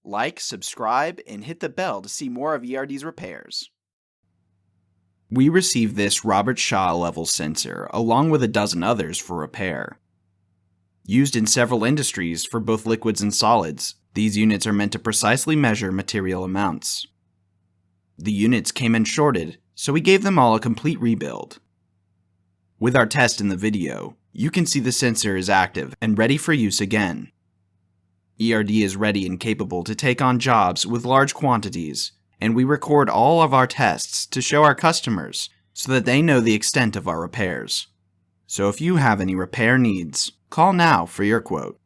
Like, subscribe, and hit the bell to see more of ERD's repairs. We received this RobertShaw level sensor along with a dozen others for repair. Used in several industries for both liquids and solids, these units are meant to precisely measure material amounts. The units came in shorted, so we gave them all a complete rebuild. With our test in the video, you can see the sensor is active and ready for use again. ERD is ready and capable to take on jobs with large quantities, and we record all of our tests to show our customers so that they know the extent of our repairs. So if you have any repair needs, call now for your quote.